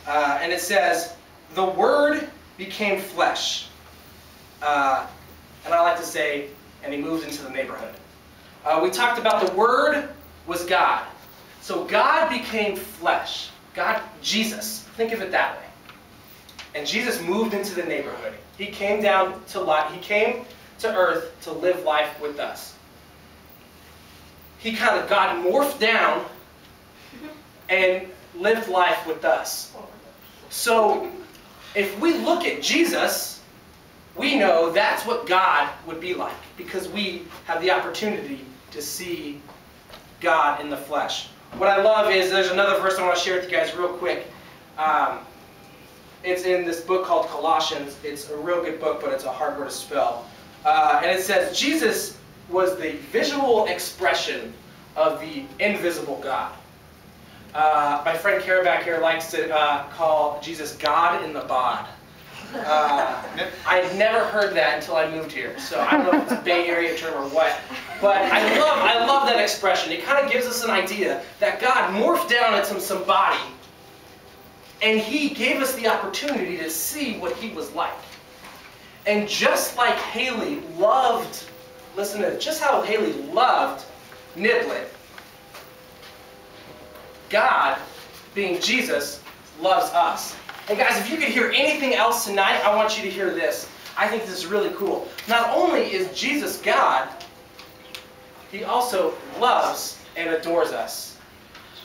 And it says, "The Word became flesh." And I like to say, and he moved into the neighborhood. We talked about the Word was God. So God became flesh. God, Jesus. Think of it that way. And Jesus moved into the neighborhood. He came down to life. He came to earth to live life with us. God morphed down and lived life with us. So if we look at Jesus, we know that's what God would be like, because we have the opportunity to see God in the flesh. What I love is, there's another verse I want to share with you guys real quick. It's in this book called Colossians. It's a real good book, but it's a hard word to spell. And it says, Jesus was the visual expression of the invisible God. My friend Kara back here likes to call Jesus God in the bod. I'd never heard that until I moved here, so I don't know if it's a Bay Area term or what. But I love that expression. It kind of gives us an idea that God morphed down into some body, and He gave us the opportunity to see what He was like. And just like Haley loved, listen to this, just how Haley loved Niblet, God, being Jesus, loves us. And guys, if you could hear anything else tonight, I want you to hear this. I think this is really cool. Not only is Jesus God, He also loves and adores us.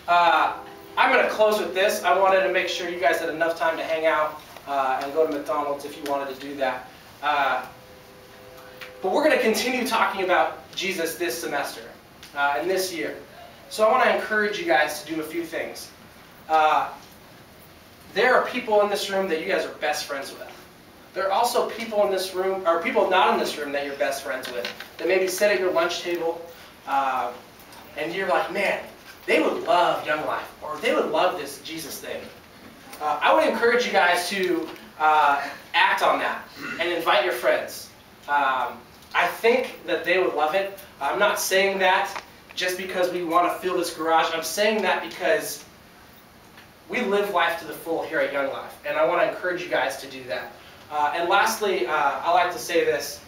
I'm going to close with this. I wanted to make sure you guys had enough time to hang out and go to McDonald's if you wanted to do that. But we're going to continue talking about Jesus this semester and this year. So I want to encourage you guys to do a few things. There are people in this room that you guys are best friends with. There are also people in this room, or people not in this room, that you're best friends with, that maybe sit at your lunch table, and you're like, man, they would love Young Life, or they would love this Jesus thing. I would encourage you guys to act on that and invite your friends. I think that they would love it. I'm not saying that just because we want to fill this garage. I'm saying that because we live life to the full here at Young Life, and I want to encourage you guys to do that. And lastly, I like to say this.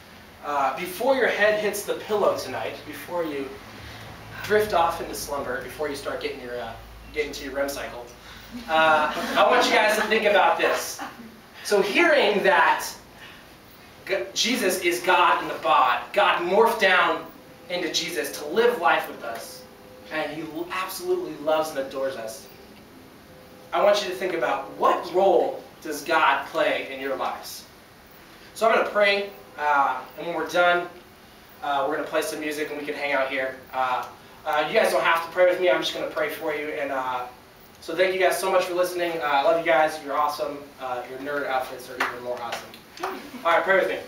Before your head hits the pillow tonight, before you drift off into slumber, before you start getting to your REM cycle, I want you guys to think about this. So hearing that Jesus is God in the bod, God morphed down into Jesus to live life with us, and He absolutely loves and adores us, I want you to think about, what role does God play in your lives? So I'm going to pray, and when we're done, we're going to play some music and we can hang out here. You guys don't have to pray with me. I'm just going to pray for you. And so thank you guys so much for listening. I love you guys. You're awesome. Your nerd outfits are even more awesome. All right, pray with me.